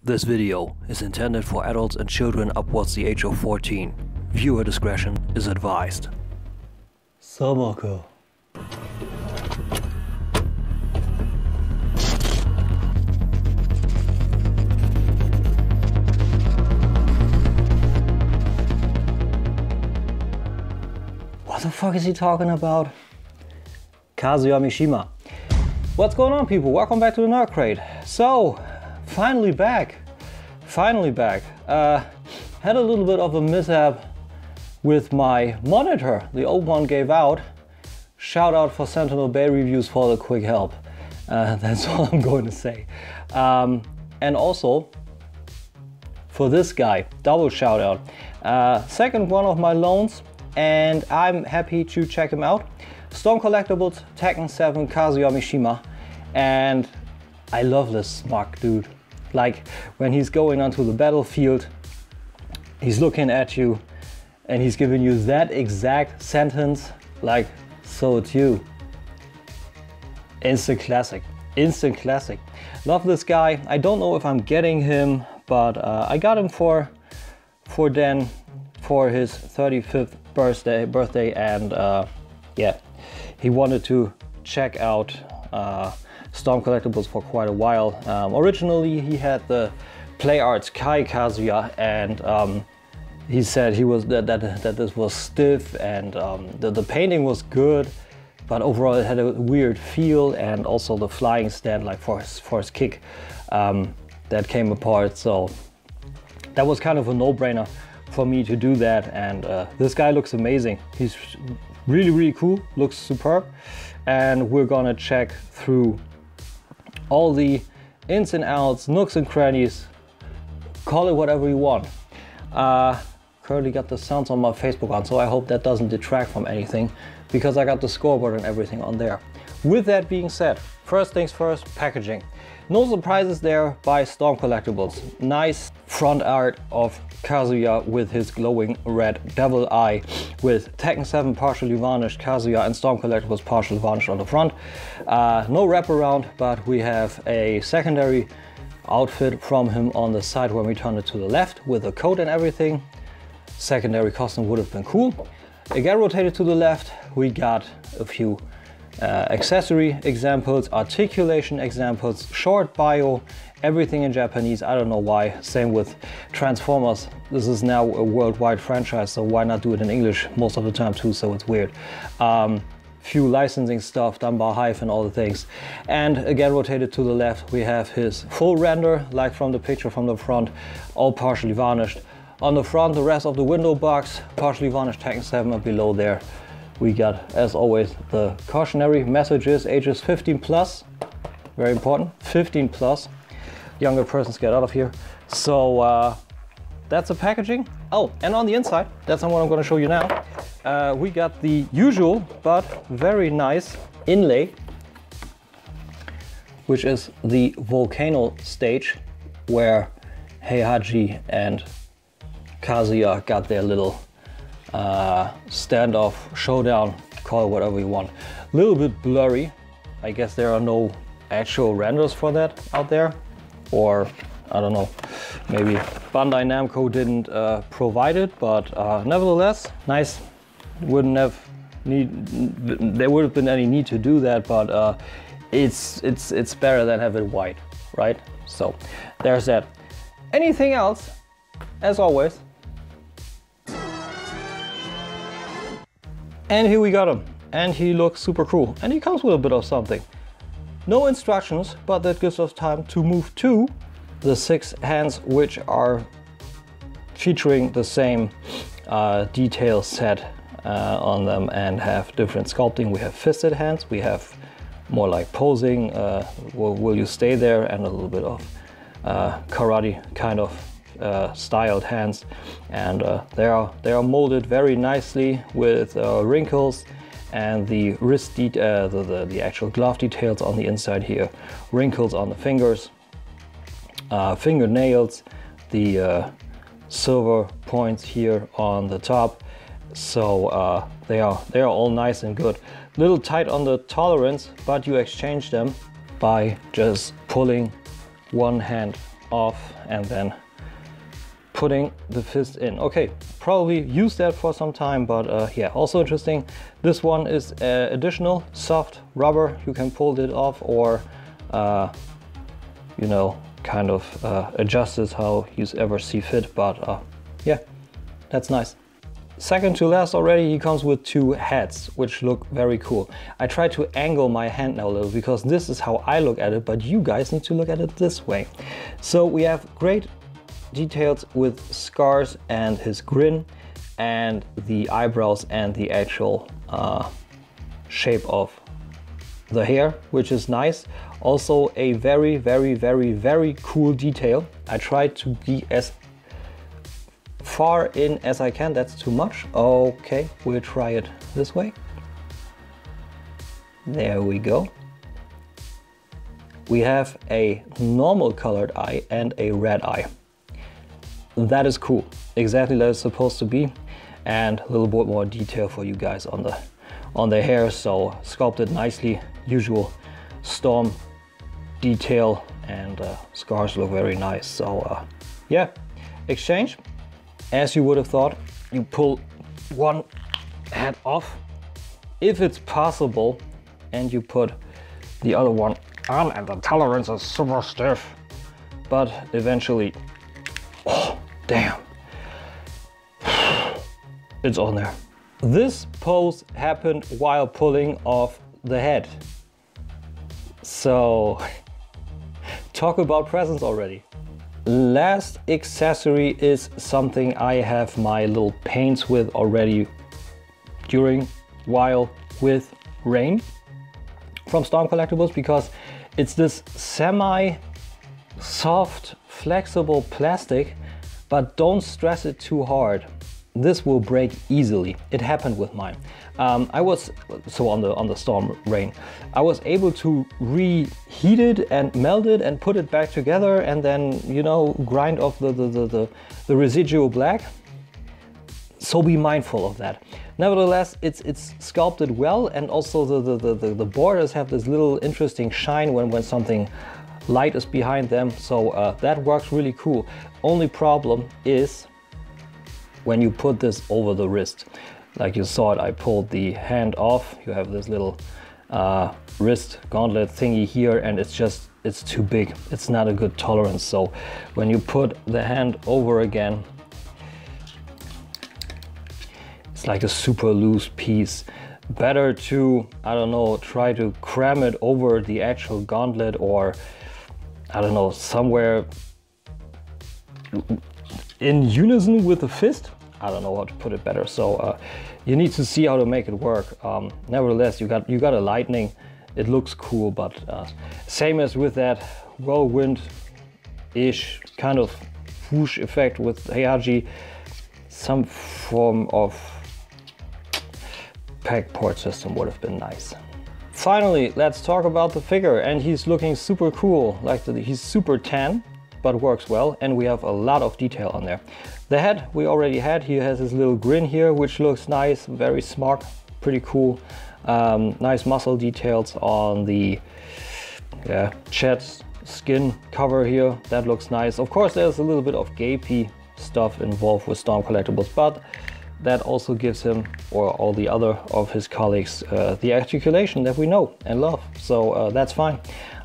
This video is intended for adults and children upwards the age of 14. Viewer discretion is advised. Samaka. What the fuck is he talking about? Kazuya Mishima. What's going on, people? Welcome back to the Nerd Crate. So, finally back. Had a little bit of a mishap with my monitor. The old one gave out. Shout out for Sentinel Bay Reviews for the quick help. That's all I'm going to say. And also for this guy, double shout out. Second one of my loans, and I'm happy to check him out. Storm Collectibles Tekken7 Kazuya Mishima, and I love this smug dude. Like when he's going onto the battlefield, he's looking at you and he's giving you that exact sentence, like, so it's you. Instant classic, instant classic. Love this guy. I don't know if I'm getting him, but I got him for Dan for his 35th birthday, and yeah, he wanted to check out Storm Collectibles for quite a while. Originally he had the Play Arts Kai Kazuya, and he said that this was stiff, and the painting was good, but overall it had a weird feel, and also the flying stand, like for his kick, that came apart. So that was kind of a no-brainer for me to do that, and this guy looks amazing. He's really cool, looks superb, and we're gonna check through all the ins and outs, nooks and crannies, call it whatever you want. Currently got the sounds on my Facebook on, so I hope that doesn't detract from anything, because I got the scoreboard and everything on there. With that being said, first things first, packaging. No surprises there by Storm Collectibles. Nice front art of Kazuya with his glowing red devil eye, with Tekken7 partially varnished Kazuya and Storm Collectibles partially varnished on the front. No wraparound, but we have a secondary outfit from him on the side when we turn it to the left with a coat and everything. Secondary costume would have been cool. Again, rotated to the left, we got a few accessory examples, articulation examples, short bio, everything in Japanese. I don't know why. Same with Transformers. This is now a worldwide franchise, so why not do it in English most of the time too, so it's weird. Few licensing stuff done by Hive and all the things. And again, rotated to the left, we have his full render, like from the picture from the front, all partially varnished. On the front, the rest of the window box, partially varnished Tekken7, and below there we got, as always, the cautionary messages, ages 15 plus, very important, 15 plus. Younger persons get out of here. So that's the packaging. Oh, and on the inside, that's what I'm going to show you now. We got the usual but very nice inlay, which is the volcano stage where Heihachi and Kazuya got their little standoff, showdown, call it whatever you want. A little bit blurry. I guess there are no actual renders for that out there, or I don't know, maybe Bandai Namco didn't provide it, but nevertheless, nice. There would have been any need to do that, but it's better than have it white, right? So there's that. Anything else, as always. And here we got him, and he looks super cool, and he comes with a bit of something. No instructions, but that gives us time to move to the 6 hands, which are featuring the same detail set on them and have different sculpting. We have fisted hands, we have more like posing, will you stay there, and a little bit of karate kind of styled hands, and they are molded very nicely with wrinkles, and the wrist the actual glove details on the inside here, wrinkles on the fingers, fingernails, the silver points here on the top. So they are all nice and good. Little tight on the tolerance, but you exchange them by just pulling one hand off and then putting the fist in. Okay, probably use that for some time, but yeah, also interesting. This one is additional soft rubber. You can pull it off or, you know, kind of adjust it how you ever see fit, but yeah, that's nice. Second to last already, he comes with two heads, which look very cool. I try to angle my hand now a little because this is how I look at it, but you guys need to look at it this way. So we have great details with scars and his grin and the eyebrows and the actual shape of the hair, which is nice. Also a very, very, very, very cool detail. I tried to be as far in as I can. That's too much. Okay, we'll try it this way. There we go. We have a normal colored eye and a red eye. That is cool. Exactly like it's supposed to be. And a little bit more detail for you guys on the hair. So sculpted nicely, usual Storm detail, and scars look very nice. So yeah, exchange. As you would have thought, you pull one head off, if it's possible, and you put the other one on, and the tolerance is super stiff. But eventually, oh, damn, it's on there. This pose happened while pulling off the head. So, talk about presents already. Last accessory is something I have my little paints with already while with Rain from Storm Collectibles, because it's this semi-soft, flexible plastic, but don't stress it too hard. This will break easily. It happened with mine. On the Storm Rain, I was able to reheat it and melt it and put it back together, and then, you know, grind off the residual black. So be mindful of that. Nevertheless, it's sculpted well, and also the borders have this little interesting shine when something light is behind them. So that works really cool. Only problem is when you put this over the wrist. Like you saw it, I pulled the hand off. You have this little wrist gauntlet thingy here, and it's too big. It's not a good tolerance. So when you put the hand over again, it's like a super loose piece. Better to, I don't know, try to cram it over the actual gauntlet, or I don't know, somewhere in unison with the fist. I don't know how to put it better. So you need to see how to make it work. Nevertheless, you got a lightning. It looks cool, but same as with that whirlwind-ish kind of whoosh effect with Heihachi, some form of peg port system would have been nice. Finally, let's talk about the figure, and he's looking super cool. He's super tan, but works well, and we have a lot of detail on there. The head we already had. He has his little grin here, which looks nice, very smart, pretty cool. Nice muscle details on the chest skin cover here. That looks nice. Of course, there's a little bit of gapey stuff involved with Storm Collectibles, but that also gives him, or all the other of his colleagues, the articulation that we know and love. So that's fine.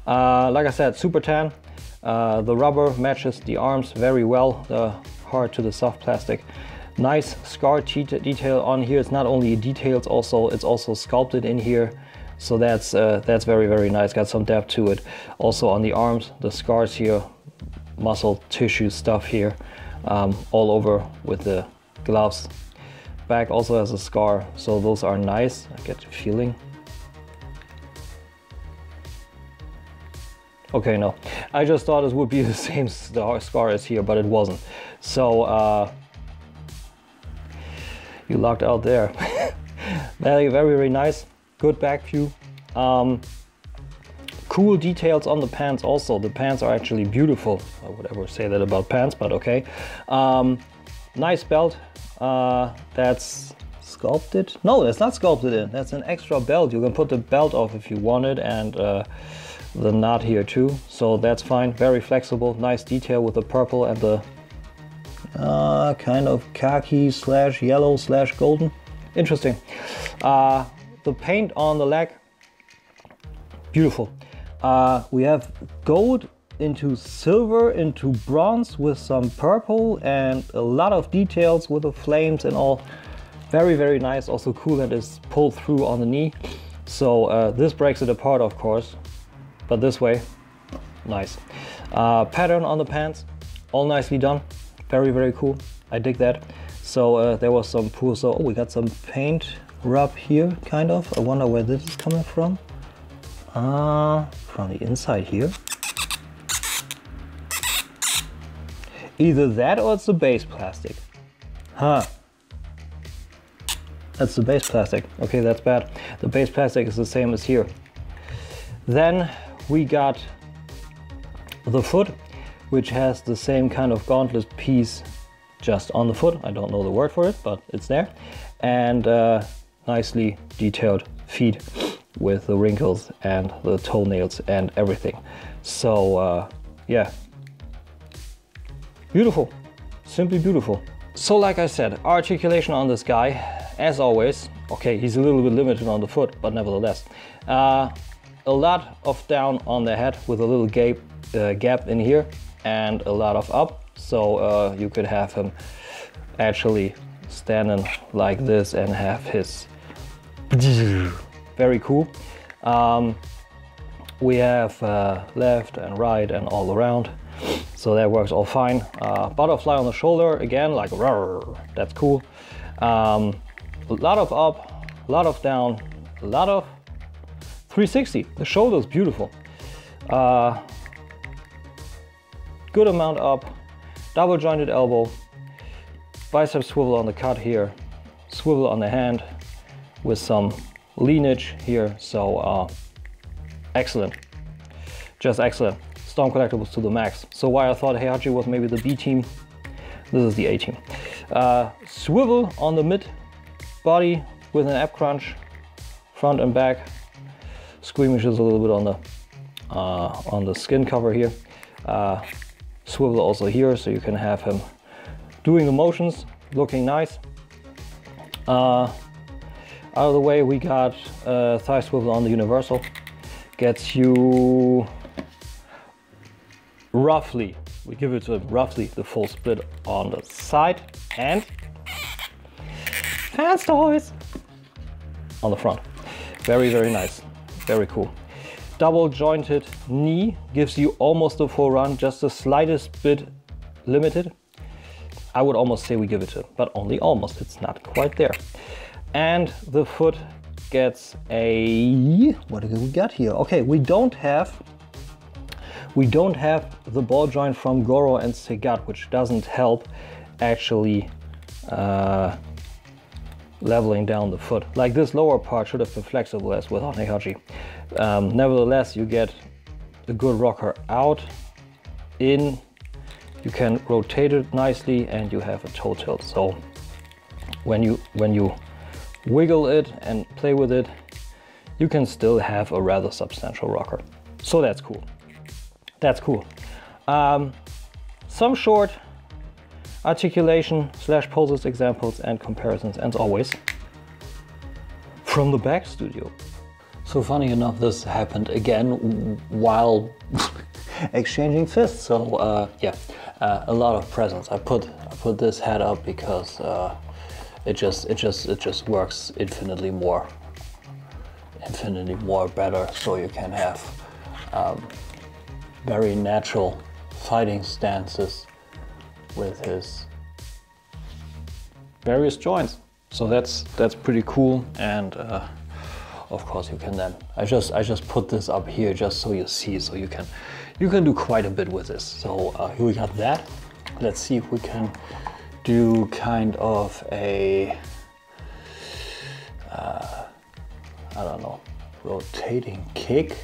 Like I said, super tan. The rubber matches the arms very well, the hard to the soft plastic. Nice scar detail on here. It's not only details, it's also sculpted in here. So that's very, very nice. Got some depth to it. Also on the arms, the scars here, muscle tissue stuff here, all over with the gloves. Back also has a scar, so those are nice. I get the feeling. Okay, no, I just thought it would be the same scar as here, but it wasn't. So you locked out there. Very, very, very nice. Good back view. Cool details on the pants also. The pants are actually beautiful. I would ever say that about pants, but okay. Nice belt. That's sculpted. No, that's not sculpted in. That's an extra belt. You can put the belt off if you want it, and the knot here too, so that's fine. Very flexible, nice detail with the purple and the kind of khaki slash yellow slash golden. Interesting. The paint on the leg, beautiful. We have gold into silver into bronze with some purple and a lot of details with the flames and all. Very, very nice. Also cool that it's pulled through on the knee. So this breaks it apart, of course, but this way, nice. Pattern on the pants, all nicely done. Very, very cool. I dig that. So there was some pool. So we got some paint rub here, kind of. I wonder where this is coming from. From the inside here. Either that or it's the base plastic. Huh. That's the base plastic. Okay, that's bad. The base plastic is the same as here. Then we got the foot, which has the same kind of gauntlet piece just on the foot. I don't know the word for it, but it's there. And nicely detailed feet with the wrinkles and the toenails and everything. So yeah, beautiful, simply beautiful. So like I said, articulation on this guy, as always. Okay, he's a little bit limited on the foot, but nevertheless. A lot of down on the head with a little gap in here and a lot of up. So you could have him actually standing like this and have his very cool. We have left and right and all around. So that works all fine. Butterfly on the shoulder, again, like rawr, that's cool. A lot of up, a lot of down, a lot of 360. The shoulder is beautiful. Good amount up, double jointed elbow, bicep swivel on the cut here, swivel on the hand with some leanage here. So excellent, just excellent. Storm Collectibles to the max. So why I thought Heihachi was maybe the B team, this is the A team. Swivel on the mid body with an ab crunch, front and back. Squeamishes a little bit on the skin cover here. Swivel also here, so you can have him doing the motions, looking nice. Out of the way, we got thigh swivel on the universal. Gets you roughly, we give it to him roughly the full split on the side, and fans toys on the front. Very, very nice, very cool. Double jointed knee gives you almost a full run, just the slightest bit limited. I would almost say we give it to him, but only almost, it's not quite there. And the foot gets a, what do we got here? Okay, we don't have the ball joint from Goro and Segat, which doesn't help actually leveling down the foot. Like this lower part should have been flexible as with Heihachi. Nevertheless, you get a good rocker out, in, you can rotate it nicely, and you have a toe tilt. So when you wiggle it and play with it, you can still have a rather substantial rocker. So that's cool. That's cool. Some short articulation / poses, examples and comparisons, as always, from the back studio. So funny enough, this happened again while exchanging fists. So yeah, a lot of presents. I put this hat up because it just works infinitely more better. So you can have very natural fighting stances with his various joints. So that's pretty cool. And of course you can then, I just put this up here just so you see, so you can do quite a bit with this. So here we got that. Let's see if we can do kind of a I don't know, rotating kick.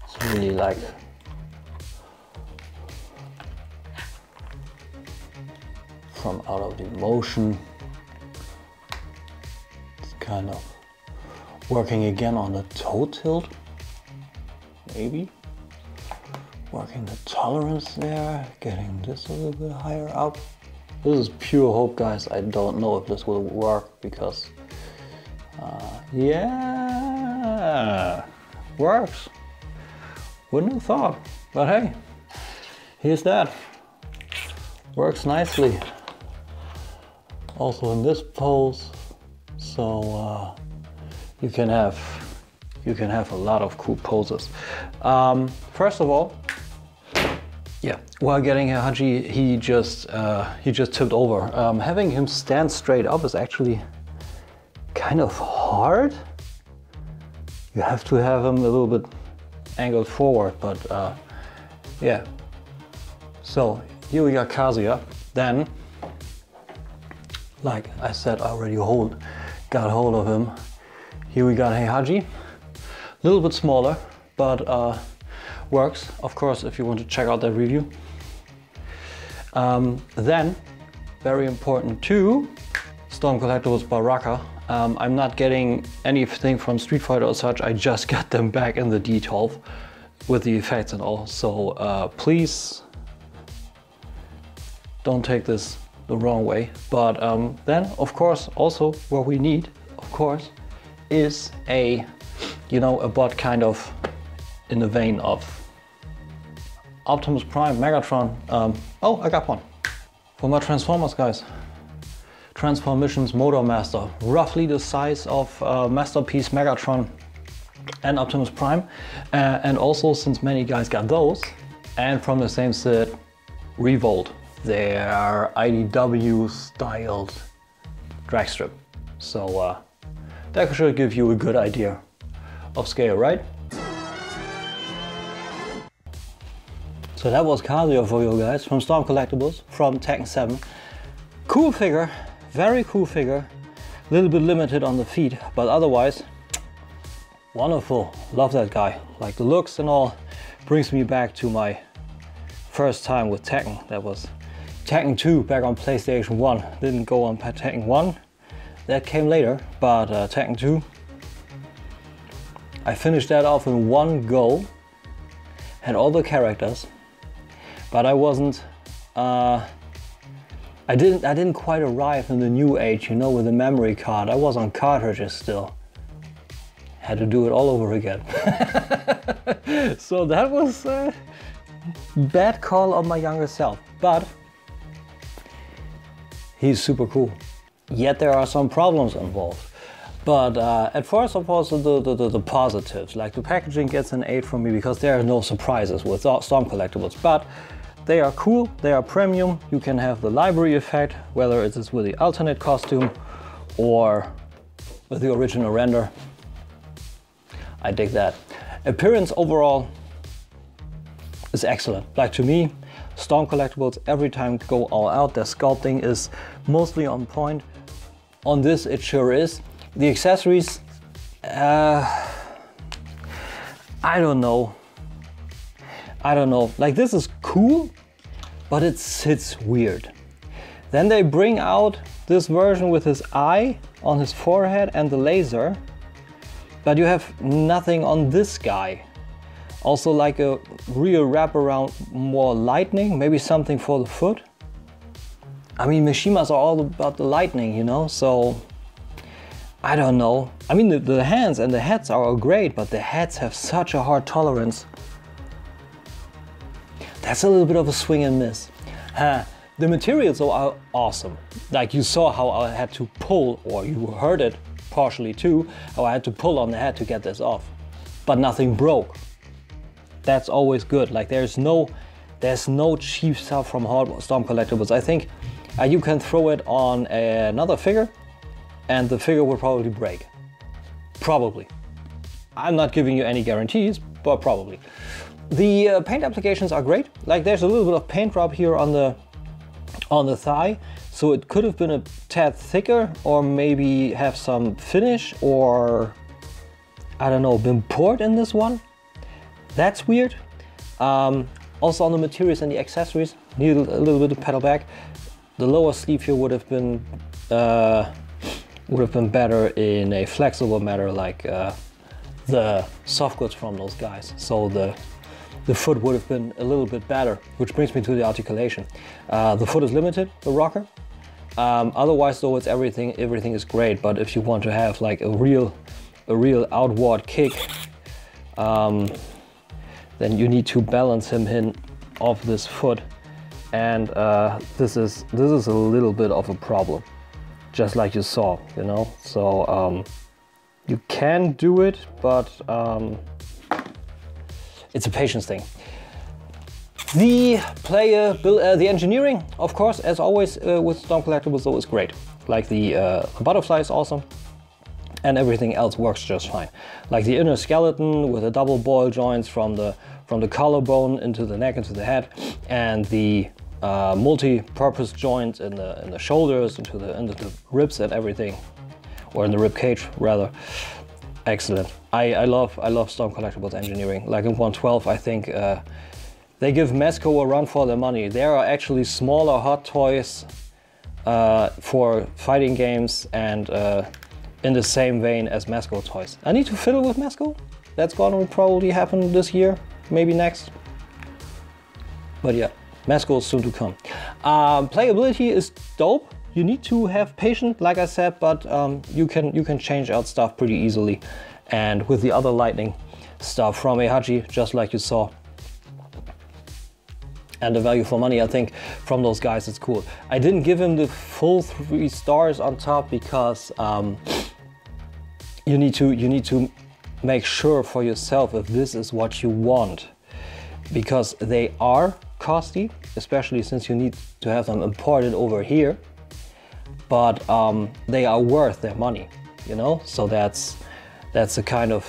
It's really like from out of the motion. It's kind of Working again on the toe tilt, maybe. Working the tolerance there, getting this a little bit higher up. This is pure hope, guys. I don't know if this will work because, yeah, works. Wouldn't have thought, but hey, here's that. Works nicely. Also in this pose, so you can have a lot of cool poses. First of all, yeah, while getting Heihachi, he just tipped over. Having him stand straight up is actually kind of hard. You have to have him a little bit angled forward, but yeah. So here we got Kazuya. Then, like I said, I already got hold of him. Here we got Heihachi. A little bit smaller, but works, of course, if you want to check out that review. Then, very important too, Storm Collectibles Baraka. I'm not getting anything from Street Fighter or such, I just got them back in the D12 with the effects and all, so please don't take this the wrong way. But then, of course, also what we need, of course, is a, you know, a bot kind of in the vein of Optimus Prime, Megatron. Oh, I got one. For my Transformers, guys. Transformissions Motor Master. Roughly the size of Masterpiece Megatron and Optimus Prime. And also, since many guys got those, and from the same set, Revolt. Their IDW styled drag strip. So that should give you a good idea of scale, right? So that was Kazuya for you guys from Storm Collectibles from Tekken7. Cool figure, very cool figure. A little bit limited on the feet, but otherwise wonderful. Love that guy. Like the looks and all, brings me back to my first time with Tekken. That was Tekken 2 back on PlayStation 1. Didn't go on Tekken 1. That came later, but Tekken 2. I finished that off in one go. Had all the characters. But I wasn't, I didn't quite arrive in the new age, you know, with the memory card. I was on cartridges still. Had to do it all over again. So that was a bad call on my younger self, but he's super cool. Yet there are some problems involved. But at first, of course, the positives, like the packaging gets an 8 from me because there are no surprises with Storm Collectibles. But they are cool, they are premium. You can have the library effect, whether it is with the alternate costume or with the original render. I dig that. Appearance overall is excellent. Like to me, Storm Collectibles every time go all out. Their sculpting is mostly on point. On this, it sure is. The accessories, I don't know. Like this is cool, but it sits weird. Then they bring out this version with his eye on his forehead and the laser, but you have nothing on this guy. Also like a real wraparound, more lightning, maybe something for the foot. I mean, Mishimas are all about the lightning, you know, so I don't know. I mean, the hands and the heads are all great, but the heads have such a hard tolerance. That's a little bit of a swing and miss. The materials are awesome. Like you saw how I had to pull, or you heard it partially too, how I had to pull on the head to get this off. But nothing broke. That's always good. Like there's no cheap stuff from Storm Collectibles. I think you can throw it on another figure and the figure will probably break. Probably. I'm not giving you any guarantees, but probably. The paint applications are great. Like there's a little bit of paint drop here on the thigh, so it could have been a tad thicker, or maybe have some finish, or I don't know, been poured in this one. That's weird. Also on the materials and the accessories, need a little bit of pedal back. The lower sleeve here would have been would have been better in a flexible manner, like the soft goods from those guys. So the foot would have been a little bit better, which brings me to the articulation. The foot is limited, the rocker. Otherwise though, it's everything is great, but if you want to have like a real outward kick, then you need to balance him in off this foot, and this is a little bit of a problem, just like you saw, you know. So you can do it, but it's a patience thing. The the engineering, of course, as always with Storm Collectibles, though, is great. Like the butterfly is awesome, and everything else works just fine. Like the inner skeleton with the double ball joints from the collarbone into the neck, into the head, and the multi-purpose joints in the shoulders, into the ribs and everything, or in the rib cage rather. Excellent. I love Storm Collectibles engineering. Like in 112, I think they give M.A.S.K a run for their money. There are actually smaller hot toys for fighting games, and in the same vein as M.A.S.K toys. I need to fiddle with M.A.S.K. That's gonna probably happen this year, maybe next. But yeah, M.A.S.K is soon to come. Playability is dope. You need to have patience, like I said, but you can change out stuff pretty easily. And with the other lightning stuff from Heihachi, just like you saw. And the value for money, I think, from those guys is cool. I didn't give him the full 3 stars on top because you need to make sure for yourself if this is what you want, because they are costly, especially since you need to have them imported over here. But they are worth their money, you know? So that's a kind of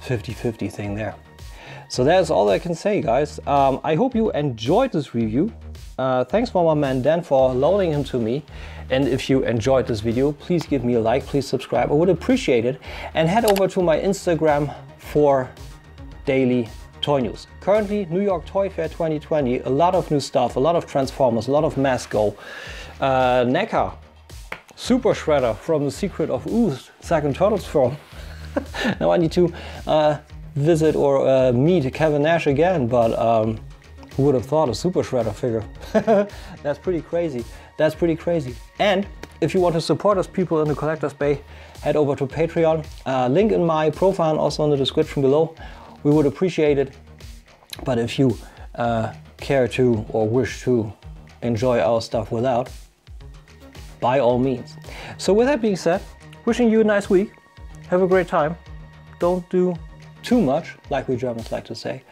50-50 thing there. So that's all I can say, guys. I hope you enjoyed this review. Thanks for my man Dan for loaning him to me. And if you enjoyed this video, please give me a like, please subscribe. I would appreciate it. And head over to my Instagram for daily toy news. Currently, New York Toy Fair 2020, a lot of new stuff, a lot of Transformers, a lot of M.A.S.K, NECA, Super Shredder from the Secret of Ooze, second Turtles form. Now I need to visit or meet Kevin Nash again, but who would have thought a Super Shredder figure? That's pretty crazy. That's pretty crazy. And if you want to support us people in the Collector's Bay, head over to Patreon. Link in my profile and also in the description below. We would appreciate it. But if you care to or wish to enjoy our stuff without, by all means. So with that being said, wishing you a nice week. Have a great time. Don't do too much, like we Germans like to say.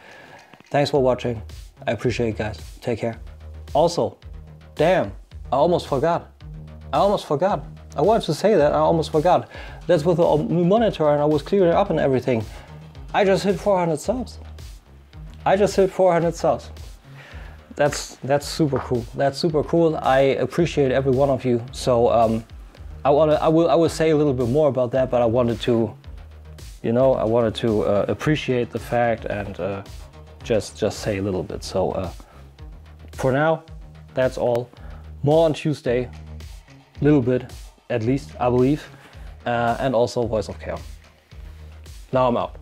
Thanks for watching. I appreciate it, guys. Take care. Also, damn, I almost forgot. I wanted to say that, I almost forgot. That's with the new monitor and I was clearing up and everything. I just hit 400 subs. That's super cool. That's super cool. I appreciate every one of you. So I will say a little bit more about that, but I wanted to, you know, appreciate the fact and just say a little bit. So for now, that's all. More on Tuesday, little bit at least, I believe, and also Voice of Chaos. Now I'm out.